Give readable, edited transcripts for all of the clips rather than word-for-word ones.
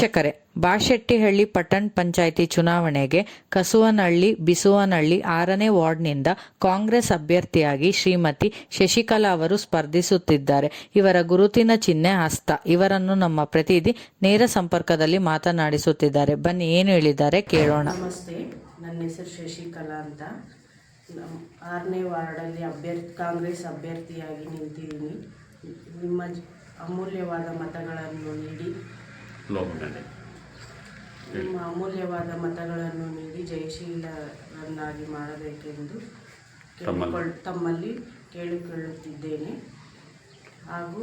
ವೀಕ್ಷಕರೇ, ಬಾಶೆಟ್ಟಿಹಳ್ಳಿ ಪಟ್ಟಣ ಪಂಚಾಯಿತಿ ಚುನಾವಣೆಗೆ ಕಸುವನಹಳ್ಳಿ ಬಿಸುವನಹಳ್ಳಿ 6ನೇ ವಾರ್ಡ್ನಿಂದ ಕಾಂಗ್ರೆಸ್ ಅಭ್ಯರ್ಥಿಯಾಗಿ ಶ್ರೀಮತಿ ಶಶಿಕಲಾ ಅವರು ಸ್ಪರ್ಧಿಸುತ್ತಿದ್ದಾರೆ. ಇವರ ಗುರುತಿನ ಚಿಹ್ನೆ ಹಸ್ತ. ಇವರನ್ನು ನಮ್ಮ ಪ್ರತಿನಿಧಿ ನೇರ ಸಂಪರ್ಕದಲ್ಲಿ ಮಾತನಾಡಿಸುತ್ತಿದ್ದಾರೆ. ಬನ್ನಿ, ಏನು ಹೇಳಿದ್ದಾರೆ ಕೇಳೋಣ. ನಮಸ್ತೆ, ನನ್ನ ಹೆಸರು ಶಶಿಕಲಾ ಅಂತ. 6ನೇ ವಾರ್ಡಲ್ಲಿ ಕಾಂಗ್ರೆಸ್ ಅಭ್ಯರ್ಥಿಯಾಗಿ ನಿಂತಿದ್ದೀನಿ. ನಿಮ್ಮ ಅಮೂಲ್ಯವಾದ ಮತಗಳನ್ನು ನೀಡಿ ಜಯಶೀಲರನ್ನಾಗಿ ಮಾಡಬೇಕೆಂದು ತಮ್ಮಲ್ಲಿ ಕೇಳಿಕೊಳ್ಳುತ್ತಿದ್ದೇನೆ. ಹಾಗೂ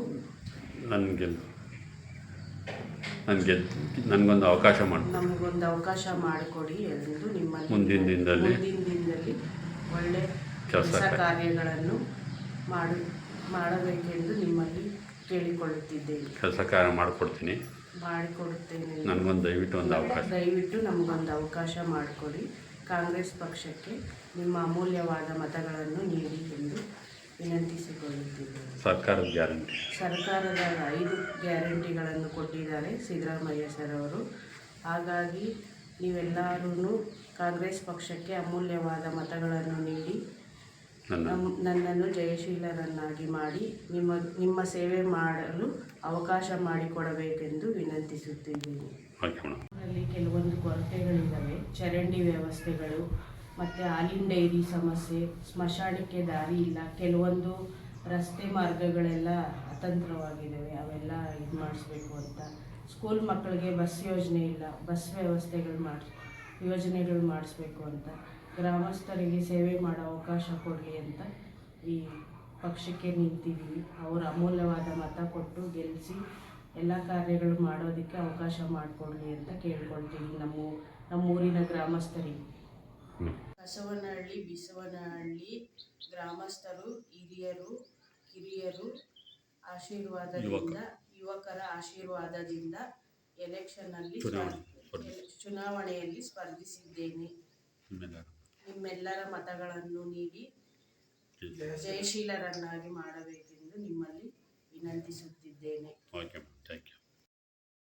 ನಮಗೊಂದು ಅವಕಾಶ ಮಾಡಿಕೊಡಿ ಎಂದು ನಿಮ್ಮಲ್ಲಿ ಮುಂದಿನ ದಿನದಲ್ಲಿ ಒಳ್ಳೆ ಕೆಲಸ ಕಾರ್ಯಗಳನ್ನು ಮಾಡಬೇಕೆಂದು ನಿಮ್ಮಲ್ಲಿ ಕೇಳಿಕೊಳ್ಳುತ್ತಿದ್ದೇನೆ. ಕೆಲಸ ಕಾರ್ಯ ಮಾಡಿಕೊಡುತ್ತೇನೆ. ದಯವಿಟ್ಟು ನಮಗೊಂದು ಅವಕಾಶ ಮಾಡಿಕೊಡಿ. ಕಾಂಗ್ರೆಸ್ ಪಕ್ಷಕ್ಕೆ ನಿಮ್ಮ ಅಮೂಲ್ಯವಾದ ಮತಗಳನ್ನು ನೀಡಿ ಎಂದು ವಿನಂತಿಸಿಕೊಳ್ಳುತ್ತಿದ್ದೇನೆ. ಸರ್ಕಾರದ 5 ಗ್ಯಾರಂಟಿಗಳನ್ನು ಕೊಟ್ಟಿದ್ದಾರೆ ಸಿದ್ದರಾಮಯ್ಯ ಸರ್ ಅವರು. ಹಾಗಾಗಿ ನೀವೆಲ್ಲರೂ ಕಾಂಗ್ರೆಸ್ ಪಕ್ಷಕ್ಕೆ ಅಮೂಲ್ಯವಾದ ಮತಗಳನ್ನು ನೀಡಿ ನನ್ನನ್ನು ಜಯಶೀಲರನ್ನಾಗಿ ಮಾಡಿ ನಿಮ್ಮ ಸೇವೆ ಮಾಡಲು ಅವಕಾಶ ಮಾಡಿಕೊಡಬೇಕೆಂದು ವಿನಂತಿಸುತ್ತಿದ್ದೀನಿ. ಅದರಲ್ಲಿ ಕೆಲವೊಂದು ಕೊರತೆಗಳಿದ್ದಾವೆ. ಚರಂಡಿ ವ್ಯವಸ್ಥೆಗಳು ಮತ್ತು ಹಾಲಿನ ಡೈರಿ ಸಮಸ್ಯೆ, ಸ್ಮಶಾನಕ್ಕೆ ದಾರಿ ಇಲ್ಲ, ಕೆಲವೊಂದು ರಸ್ತೆ ಮಾರ್ಗಗಳೆಲ್ಲ ಅತಂತ್ರವಾಗಿದ್ದಾವೆ, ಅವೆಲ್ಲ ಇದು ಮಾಡಿಸ್ಬೇಕು ಅಂತ. ಸ್ಕೂಲ್ ಮಕ್ಕಳಿಗೆ ಬಸ್ ಯೋಜನೆ ಇಲ್ಲ, ಬಸ್ ಯೋಜನೆಗಳು ಮಾಡಿಸ್ಬೇಕು ಅಂತ. ಗ್ರಾಮಸ್ಥರಿಗೆ ಸೇವೆ ಮಾಡೋ ಅವಕಾಶ ಕೊಡಲಿ ಅಂತ ಈ ಪಕ್ಷಕ್ಕೆ ನಿಂತಿದ್ದೀವಿ. ಅವರ ಅಮೂಲ್ಯವಾದ ಮತ ಕೊಟ್ಟು ಗೆಲ್ಲಿಸಿ ಎಲ್ಲ ಕಾರ್ಯಗಳು ಮಾಡೋದಕ್ಕೆ ಅವಕಾಶ ಮಾಡಿಕೊಡ್ಲಿ ಅಂತ ಕೇಳ್ಕೊಳ್ತೀವಿ ನಮ್ಮೂರಿನ ಗ್ರಾಮಸ್ಥರಿಗೆ. ಕಸವನಹಳ್ಳಿ ಬಿಸವನಹಳ್ಳಿ ಗ್ರಾಮಸ್ಥರು, ಹಿರಿಯರು, ಕಿರಿಯರು ಯುವಕರ ಆಶೀರ್ವಾದದಿಂದ ಚುನಾವಣೆಯಲ್ಲಿ ಸ್ಪರ್ಧಿಸಿದ್ದೇನೆ. ನಿಮ್ಮೆಲ್ಲರ ಮತಗಳನ್ನು ನೀಡಿ ಜಯಶೀಲರನ್ನಾಗಿ ಮಾಡಬೇಕೆಂದು ನಿಮ್ಮಲ್ಲಿ ವಿನಂತಿಸುತ್ತಿದ್ದೇನೆ.